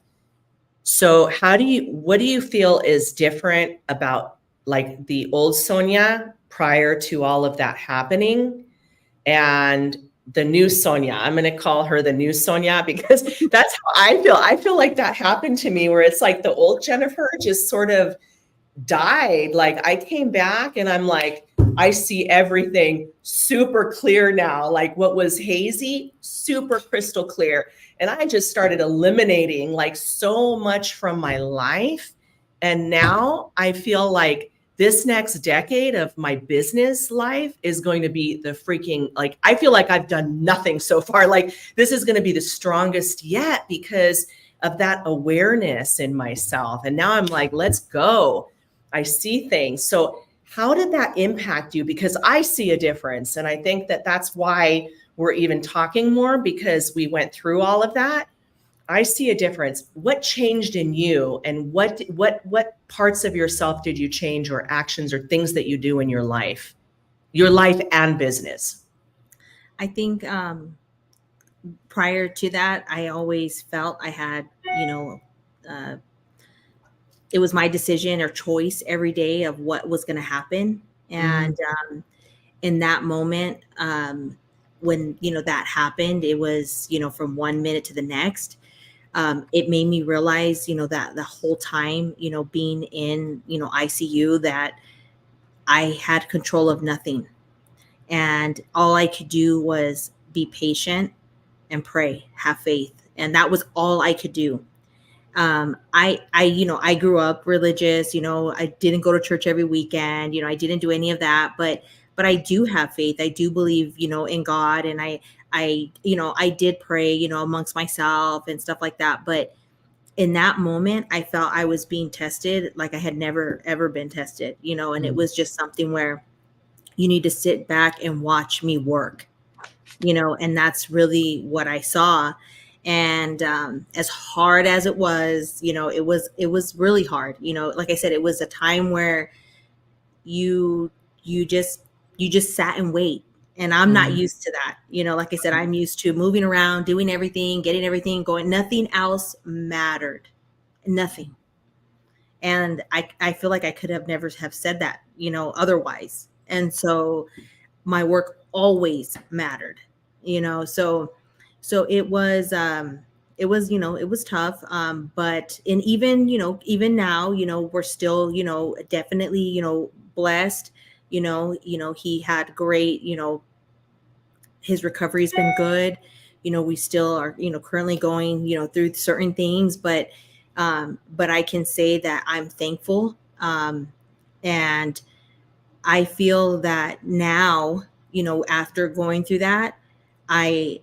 Speaker 1: So what do you feel is different about like the old Sonia prior to all of that happening and the new Sonia? I'm going to call her the new Sonia because that's how I feel. I feel like that happened to me, where it's like the old Jennifer just sort of died. Like I came back and I'm like, I see everything super clear now. Like what was hazy, super crystal clear. And I just started eliminating like so much from my life. And now I feel like this next decade of my business life is going to be the freaking, like, I feel like I've done nothing so far. Like this is going to be the strongest yet because of that awareness in myself. And now I'm like, let's go. I see things. So how did that impact you? Because I see a difference. And I think that that's why we're even talking more, because we went through all of that. I see a difference. What changed in you, and what parts of yourself did you change, or actions or things that you do in your life and business?
Speaker 2: I think prior to that, I always felt I had, it was my decision or choice every day of what was going to happen. And in that moment, when, that happened, it was, from 1 minute to the next. It made me realize, that the whole time, being in, ICU, that I had control of nothing. And all I could do was be patient and pray, have faith. And that was all I could do. I grew up religious, I didn't go to church every weekend, I didn't do any of that, but I do have faith. I do believe, in God. And I did pray, amongst myself and stuff like that. But in that moment, I felt I was being tested like I had never, ever been tested, and it was just something where you need to sit back and watch me work, and that's really what I saw. And as hard as it was, it was really hard. Like I said, it was a time where you just sat and wait. And I'm not used to that. Like I said, I'm used to moving around, doing everything, getting everything going. Nothing else mattered. Nothing. And I feel like I could have never have said that, otherwise. And so my work always mattered, so it was it was tough. But even now, we're still, definitely, blessed. He had great, his recovery's been good. we still are, currently going, through certain things, but I can say that I'm thankful. And I feel that now, after going through that, I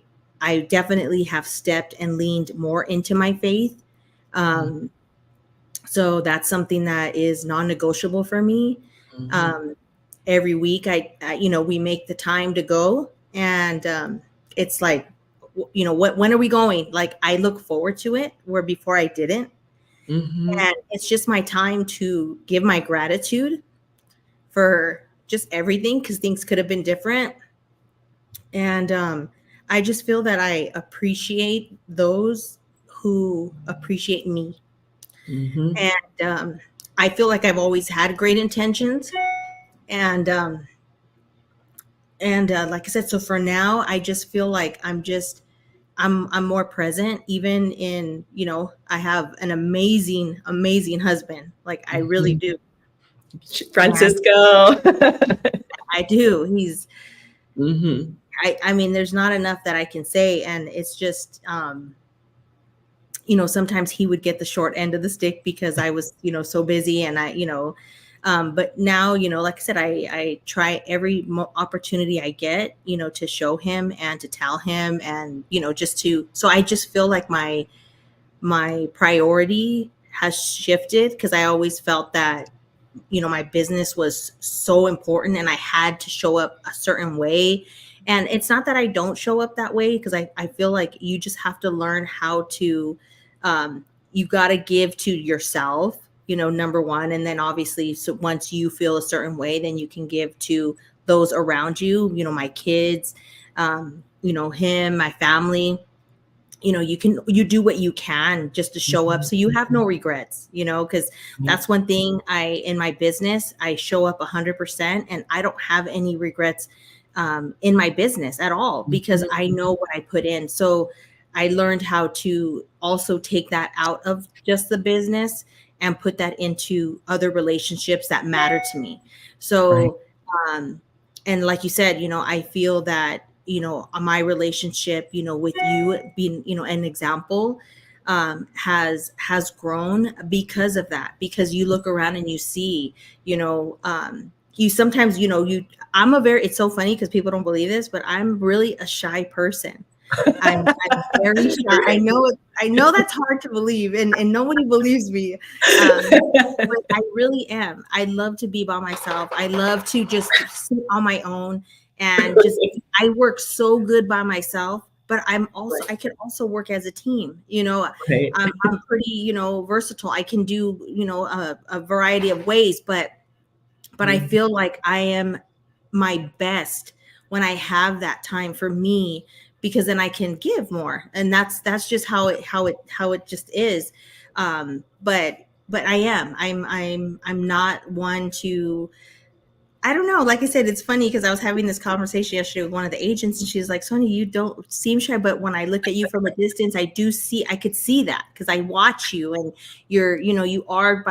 Speaker 2: definitely have stepped and leaned more into my faith. So that's something that is non-negotiable for me. Every week we make the time to go, and it's like, when are we going? Like, I look forward to it, where before I didn't. And it's just my time to give my gratitude for just everything, because things could have been different. And I just feel that I appreciate those who appreciate me. And I feel like I've always had great intentions. And like I said, so for now, I just feel like I'm more present, even in, I have an amazing, amazing husband. Like, I really do.
Speaker 1: Francisco.
Speaker 2: I do. He's, I mean, there's not enough that I can say. And it's just, sometimes he would get the short end of the stick because I was, so busy, and but now, like I said, I try every opportunity I get, to show him and to tell him, and, so I just feel like my priority has shifted, because I always felt that, my business was so important and I had to show up a certain way. And it's not that I don't show up that way, because I feel like you just have to learn how to, you got to give to yourself, number one. And then obviously, so once you feel a certain way, then you can give to those around you, my kids, him, my family. You do what you can just to show up, so you have no regrets, because that's one thing in my business, I show up 100%, and I don't have any regrets in my business at all, because I know what I put in. So I learned how to also take that out of just the business and put that into other relationships that matter to me. So, and like you said, I feel that, my relationship, with you being, an example, has grown because of that, because you look around and you see, you sometimes, it's so funny because people don't believe this, but I'm really a shy person. I'm very shy. I know that's hard to believe, and nobody believes me. But I really am. I love to be by myself. I love to just sit on my own, and I work so good by myself, but I can also work as a team. I'm pretty, versatile. I can do, a variety of ways, but I feel like I am my best when I have that time for me, because then I can give more. And that's just how it just is. But I'm not one to, I don't know. Like I said, it's funny because I was having this conversation yesterday with one of the agents, and she was like, Sonia, you don't seem shy, but when I look at you from a distance, I could see that, because I watch you, and you're, you are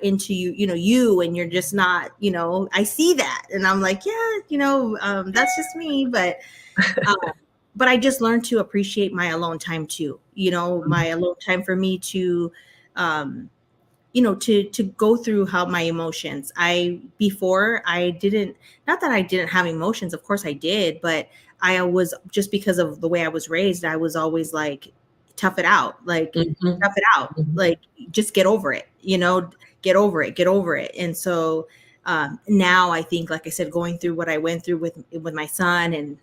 Speaker 2: into you, and you're just not, I see that. And I'm like, yeah, that's just me. But I just learned to appreciate my alone time too, my alone time for me to, to go through how my emotions. Before I didn't, not that I didn't have emotions, of course I did, but I was, just because of the way I was raised, I was always like, tough it out, like tough it out, like just get over it, get over it. And so now I think, like I said, going through what I went through with my son, and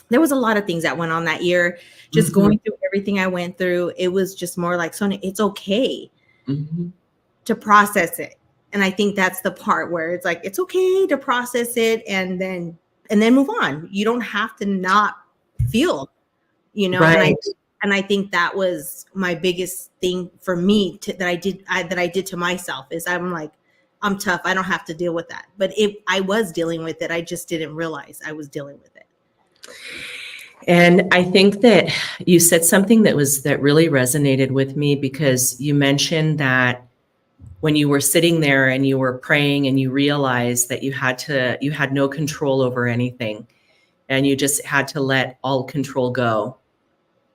Speaker 2: there was a lot of things that went on that year, just going through everything I went through, it was just more like, Sonia, it's okay to process it. And I think that's the part where it's like, it's okay to process it and then move on. You don't have to not feel,
Speaker 1: Right.
Speaker 2: And I think that was my biggest thing for me that I did to myself, is I'm like, I'm tough. I don't have to deal with that. But I was dealing with it, I just didn't realize I was dealing with it.
Speaker 1: And I think that you said something that really resonated with me, because you mentioned that when you were sitting there and you were praying and you realized that you had no control over anything, and you just had to let all control go.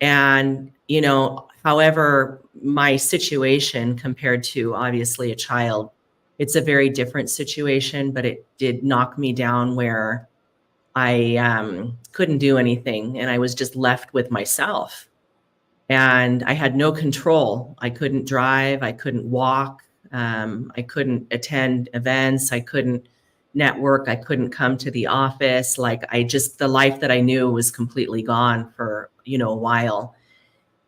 Speaker 1: And, you know, however, my situation compared to obviously a child, it's a very different situation, but it did knock me down where I couldn't do anything and I was just left with myself. And I had no control. I couldn't drive. I couldn't walk. I couldn't attend events. I couldn't network. I couldn't come to the office. Like I just, the life that I knew was completely gone for, you know, a while.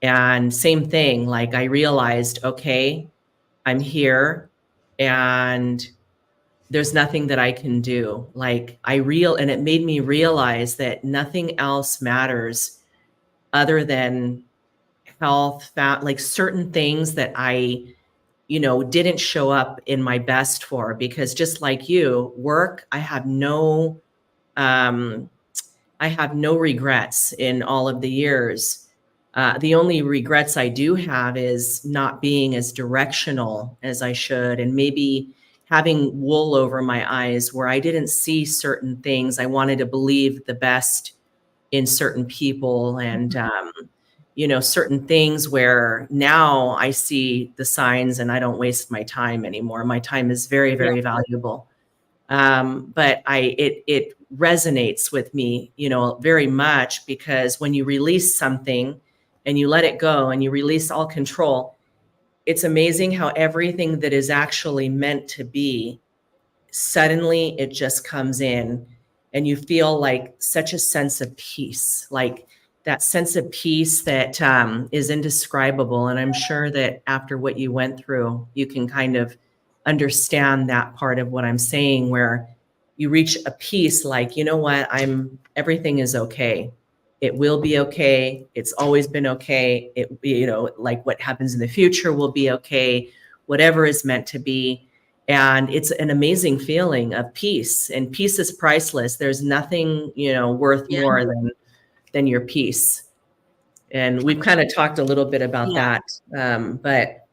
Speaker 1: And same thing, like I realized, okay, I'm here and there's nothing that I can do. Like and it made me realize that nothing else matters other than health, like certain things that I, you know, didn't show up in my best for, because just like you, work, um, I have no regrets in all of the years. The only regrets I do have is not being as directional as I should, and maybe having wool over my eyes where I didn't see certain things. I wanted to believe the best in certain people and, you know, certain things where now I see the signs and I don't waste my time anymore. My time is very,
Speaker 2: Yeah.
Speaker 1: very valuable. But it resonates with me, you know, very much, because when you release something and you let it go and you release all control, it's amazing how everything that is actually meant to be, suddenly it just comes in and you feel like such a sense of peace, like that sense of peace that is indescribable. And I'm sure that after what you went through, you can kind of understand that part of what I'm saying, where you reach a peace like, you know what, everything is okay. It will be okay. It's always been okay. It, you know, like what happens in the future will be okay. Whatever is meant to be. And it's an amazing feeling of peace, and peace is priceless. There's nothing, you know, worth
Speaker 2: Yeah.
Speaker 1: more than your peace. And we've kind of talked a little bit about
Speaker 2: Yeah.
Speaker 1: that. But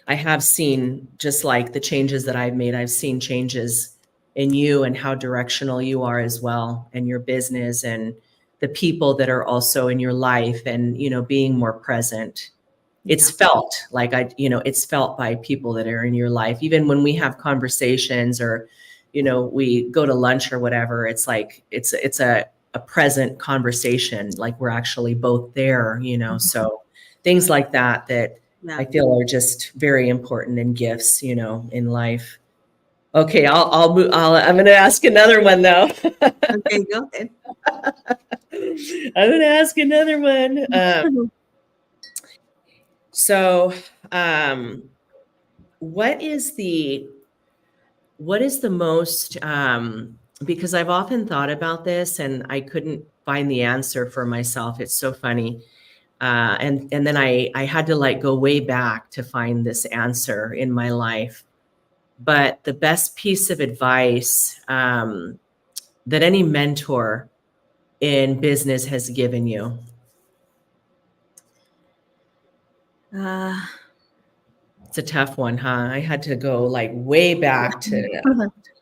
Speaker 1: I have seen, just like the changes that I've made, I've seen changes in you and how directional you are as well, and your business and the people that are also in your life, and, you know, being more present. It's
Speaker 2: Yeah.
Speaker 1: felt like it's felt by people that are in your life. Even when we have conversations or, you know, we go to lunch or whatever, it's like, it's a present conversation. Like we're actually both there, you know? So things like that,
Speaker 2: Yeah.
Speaker 1: I feel are just very important and gifts, you know, in life. Okay. I'm going to ask another one though.
Speaker 2: Okay, go ahead.
Speaker 1: I'm going to ask another one. So, what is the most, because I've often thought about this and I couldn't find the answer for myself. It's so funny. And then I had to like go way back to find this answer in my life. But the best piece of advice that any mentor in business has given you. It's a tough one, huh? I had to go like way back to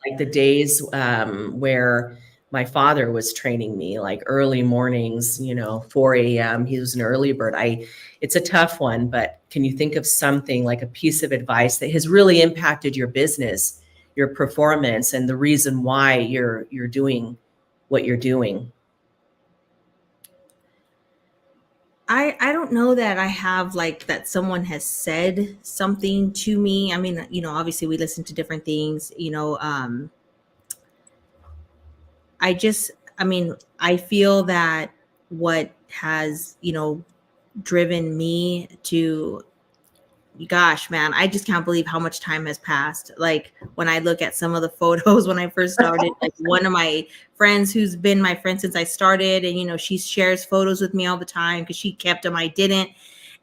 Speaker 1: like the days where my father was training me, like early mornings, you know, 4 a.m. He was an early bird. It's a tough one, but can you think of something like a piece of advice that has really impacted your business, your performance, and the reason why you're doing what you're doing?
Speaker 2: I don't know that I have like that someone has said something to me. I mean, you know, obviously we listen to different things, you know, I mean, I feel that what has, you know, driven me to, gosh, man, I just can't believe how much time has passed. Like when I look at some of the photos when I first started, like one of my friends who's been my friend since I started, and you know, she shares photos with me all the time because she kept them, I didn't.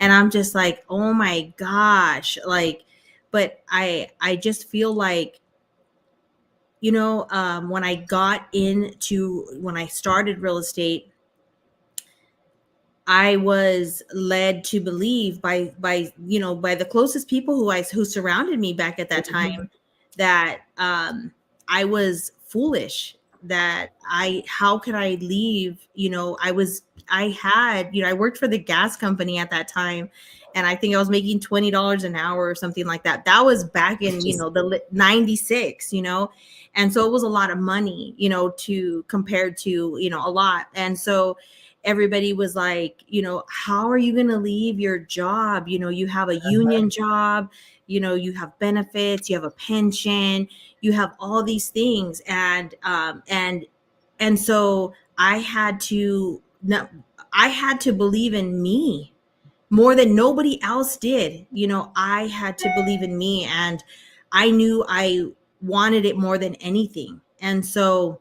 Speaker 2: And I'm just like, oh my gosh, like, but I just feel like, you know, when I started real estate, I was led to believe by you know, by the closest people who surrounded me back at that time, that I was foolish, that how could I leave, you know, I was I had, I worked for the gas company at that time, and I think I was making $20 an hour or something like that. That was back in, the 96, and so it was a lot of money, to compared to, a lot. And so everybody was like, how are you going to leave your job? You have a union job, you have benefits, you have a pension, you have all these things. And so I had to believe in me more than nobody else did. I had to believe in me, and I knew I wanted it more than anything. And so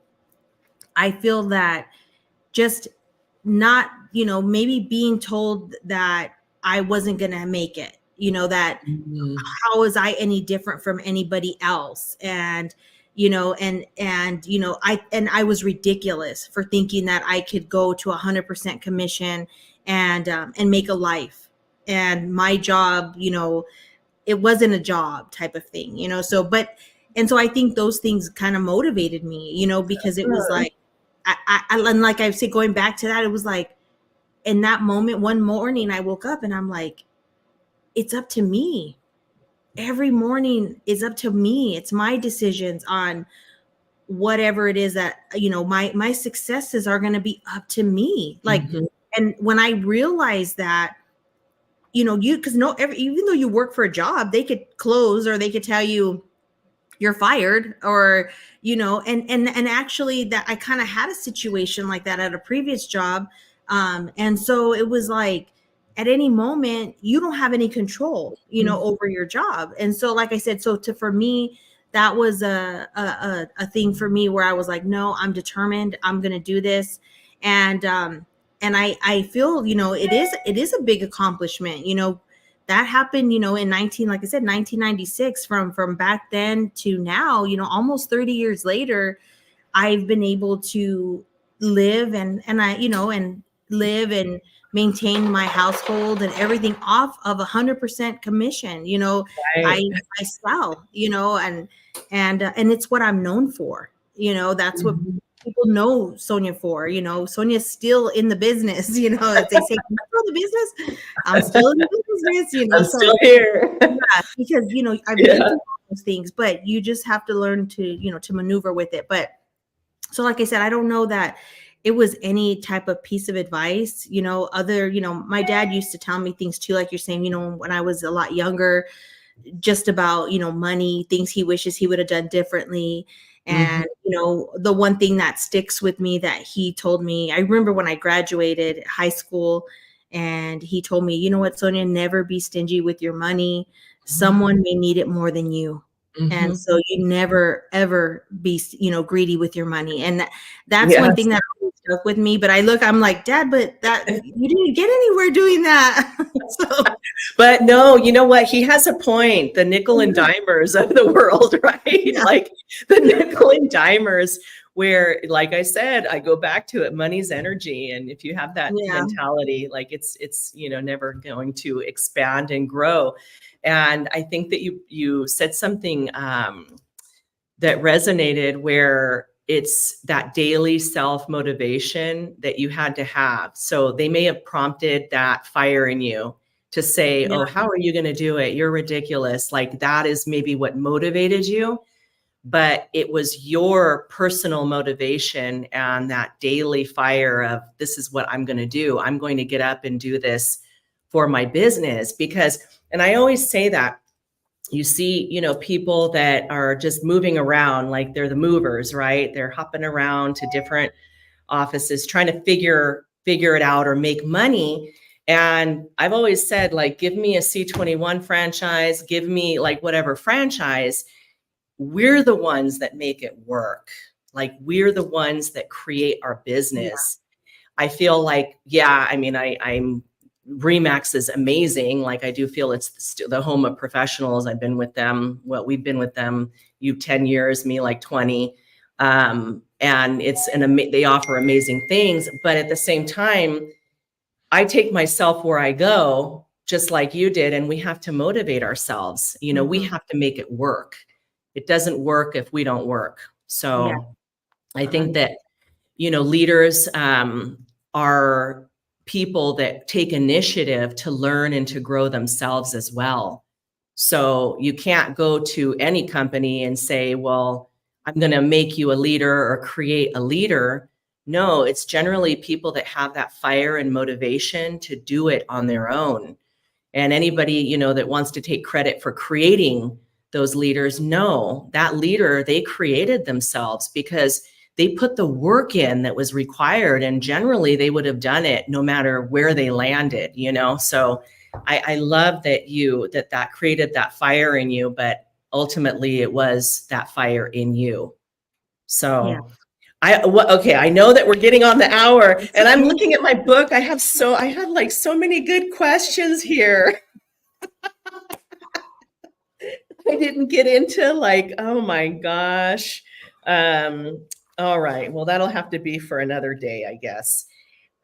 Speaker 2: I feel that just not, maybe being told that I wasn't going to make it, that how was I any different from anybody else? And, I was ridiculous for thinking that I could go to 100% commission and make a life. And my job, it wasn't a job type of thing, and so I think those things kind of motivated me, because it was like, and like I say, going back to that, it was like, in that moment, one morning I woke up and I'm like, it's up to me. Every morning is up to me. It's my decisions on whatever it is that, my successes are going to be up to me. Like, and when I realized that, because even though you work for a job, they could close, or they could tell you you're fired, or, and actually that I kind of had a situation like that at a previous job. And so it was like, at any moment, you don't have any control, over your job. And so, like I said, for me, that was a thing for me where I was like, no, I'm determined. I'm going to do this. And I feel, it is a big accomplishment, that happened, in like I said, 1996. From back then to now, almost 30 years later, I've been able to live and live and maintain my household and everything off of 100% commission.
Speaker 1: Right.
Speaker 2: I sell, and it's what I'm known for. That's what people know Sonia for. Sonia's still in the business. If they say, "You're still in the business," I'm still in the business.
Speaker 1: I'm still here.
Speaker 2: Yeah, because I've been through all those things, but you just have to learn to to maneuver with it. But so, like I said, I don't know that it was any type of piece of advice. My dad used to tell me things too, like you're saying. When I was a lot younger, just about money, things he wishes he would have done differently. And the one thing that sticks with me that he told me, I remember when I graduated high school, and he told me, you know what, Sonia, never be stingy with your money. Someone may need it more than you. And so you never, ever be, greedy with your money. And that's one thing that always stuck with me. But I'm like, Dad, but that you didn't get anywhere doing that.
Speaker 1: But no, you know what? He has a point. The nickel and dimers of the world, right? Yeah. Like the nickel and dimers, where, like I said, I go back to it, money's energy. And if you have that mentality, like it's, never going to expand and grow. And I think that you said something that resonated, where it's that daily self-motivation that you had to have. So they may have prompted that fire in you to say, oh, how are you going to do it? You're ridiculous. Like, that is maybe what motivated you. But it was your personal motivation and that daily fire of, this is what I'm going to do. I'm going to get up and do this for my business. Because, and I always say that, you see, people that are just moving around, like they're the movers, right? They're hopping around to different offices, trying to figure it out or make money. And I've always said, like, give me a C21 franchise, give me like whatever franchise. We're the ones that make it work. Like, we're the ones that create our business. I feel like, I'm RE/MAX is amazing. Like, I do feel it's the home of professionals. I've been with them. Well, we've been with them, you 10 years, me like 20. And they offer amazing things. But at the same time, I take myself where I go, just like you did. And we have to motivate ourselves. We have to make it work. It doesn't work if we don't work. So I think that, leaders are people that take initiative to learn and to grow themselves as well. So you can't go to any company and say, well, I'm going to make you a leader or create a leader. No, it's generally people that have that fire and motivation to do it on their own. And anybody, you know, that wants to take credit for creating those leaders, no, that leader, they created themselves because they put the work in that was required. And generally they would have done it no matter where they landed, you know? So I love that that created that fire in you, but ultimately it was that fire in you. So
Speaker 2: Yeah.
Speaker 1: Okay, I know that we're getting on the hour and I'm looking at my book. I had like so many good questions here. I didn't get into like, oh my gosh. All right. Well, that'll have to be for another day, I guess.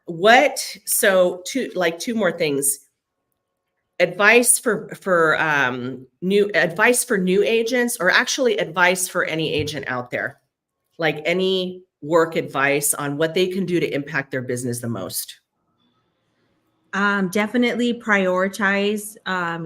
Speaker 1: Two more things. Advice for new agents, or actually advice for any agent out there. Like any work advice on what they can do to impact their business the most.
Speaker 2: Definitely prioritize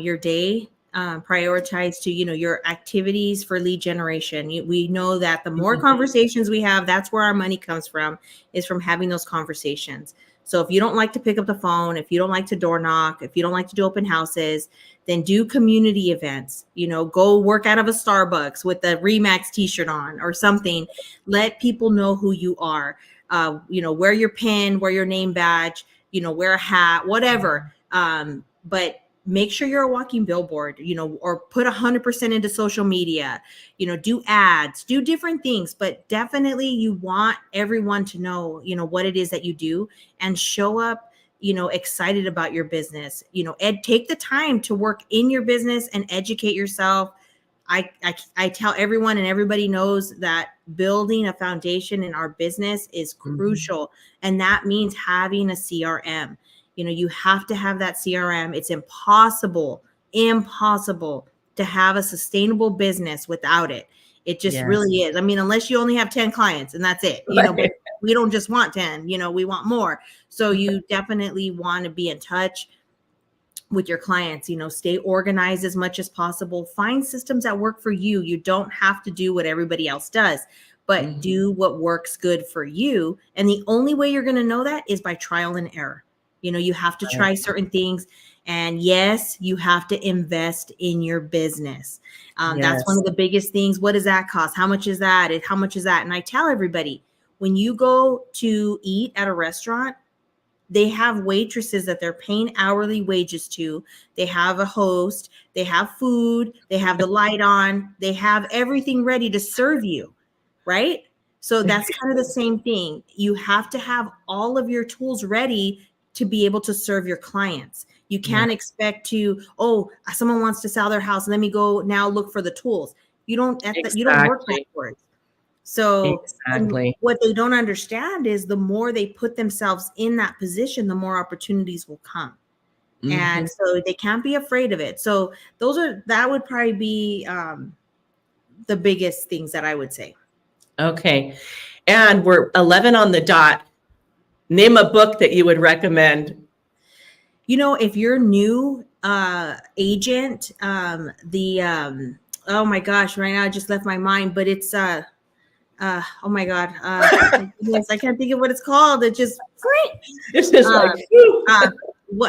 Speaker 2: your day. Prioritize to, your activities for lead generation. We know that the more conversations we have, that's where our money comes from, is from having those conversations. So if you don't like to pick up the phone, if you don't like to door knock, if you don't like to do open houses, then do community events. Go work out of a Starbucks with the Remax t-shirt on or something. Let people know who you are. Wear your pin, wear your name badge, wear a hat, whatever. But make sure you're a walking billboard, or put 100% into social media, do ads, do different things, but definitely you want everyone to know, what it is that you do, and show up, excited about your business, take the time to work in your business and educate yourself. I tell everyone, and everybody knows, that building a foundation in our business is crucial. And that means having a CRM. You have to have that CRM. It's impossible to have a sustainable business without it. It just really is. I mean, unless you only have 10 clients and that's it, but we don't just want 10, we want more. So you definitely want to be in touch with your clients, stay organized as much as possible. Find systems that work for you. You don't have to do what everybody else does, but do what works good for you. And the only way you're going to know that is by trial and error. You have to try certain things. And yes, you have to invest in your business. That's one of the biggest things. What does that cost? How much is that? How much is that? And I tell everybody, when you go to eat at a restaurant, they have waitresses that they're paying hourly wages to. They have a host, they have food, they have the light on, they have everything ready to serve you, right? So that's kind of the same thing. You have to have all of your tools ready to be able to serve your clients. You can't expect to, someone wants to sell their house, let me go now look for the tools. You don't work backwards. So what they don't understand is the more they put themselves in that position, the more opportunities will come. And so they can't be afraid of it. So that would probably be the biggest things that I would say.
Speaker 1: Okay. And we're 11 on the dot. Name a book that you would recommend.
Speaker 2: If you're new agent, oh my gosh, right now I just left my mind, but it's oh my God. I can't think of what it's called. It just,
Speaker 1: it's just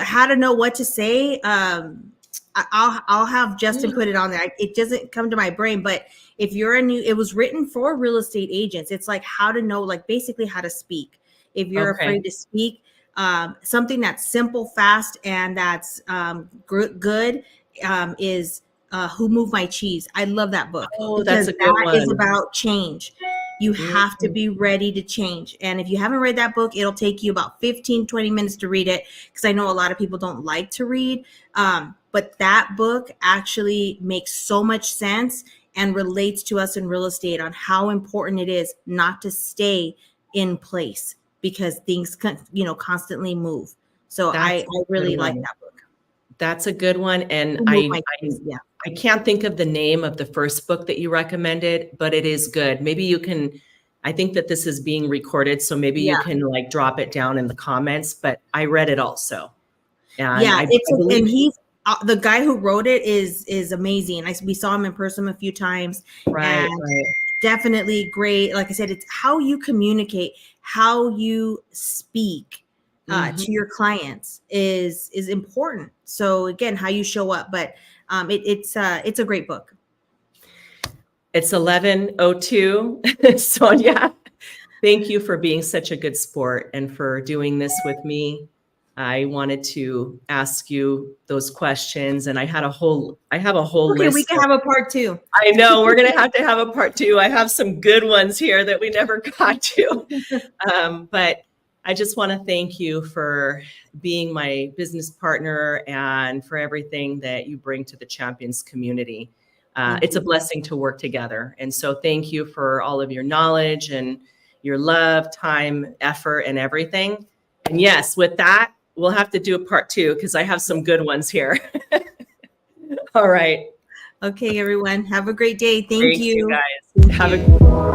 Speaker 2: how to know what to say. I'll have Justin put it on there. It doesn't come to my brain, but if you're it was written for real estate agents. It's like how to know, like basically how to speak. If you're afraid to speak, something that's simple, fast, and that's good is Who Moved My Cheese. I love that book.
Speaker 1: Oh, that's a good one.
Speaker 2: That is about change. You have to be ready to change. And if you haven't read that book, it'll take you about 15, 20 minutes to read it, because I know a lot of people don't like to read. But that book actually makes so much sense and relates to us in real estate on how important it is not to stay in place, because things constantly move. So I really like that book.
Speaker 1: That's a good one. And I can't think of the name of the first book that you recommended, but it is good. Maybe you can I think that this is being recorded, so maybe you
Speaker 2: Yeah.
Speaker 1: can like drop it down in the comments, but I read it also. And
Speaker 2: Yeah,
Speaker 1: I
Speaker 2: it's
Speaker 1: believe
Speaker 2: and he's the guy who wrote it is amazing. We saw him in person a few times,
Speaker 1: right,
Speaker 2: and
Speaker 1: right.
Speaker 2: definitely great. Like I said, it's how you communicate, how you speak to your clients is important. So again, how you show up, but it's a great book.
Speaker 1: It's 11:02. Sonia, thank you for being such a good sport and for doing this with me. I wanted to ask you those questions, and I have a whole
Speaker 2: Okay, we
Speaker 1: list.
Speaker 2: can have a part 2.
Speaker 1: I know we're going to have a part 2. I have some good ones here that we never got to. But I just want to thank you for being my business partner and for everything that you bring to the Champions community. It's a blessing to work together. And so thank you for all of your knowledge and your love, time, effort, and everything. And yes, with that, we'll have to do a part 2 because I have some good ones here. All right.
Speaker 2: Okay, everyone, have a great day. Thank
Speaker 1: Thank
Speaker 2: you.
Speaker 1: guys.
Speaker 2: Thank
Speaker 1: Have
Speaker 2: you.
Speaker 1: a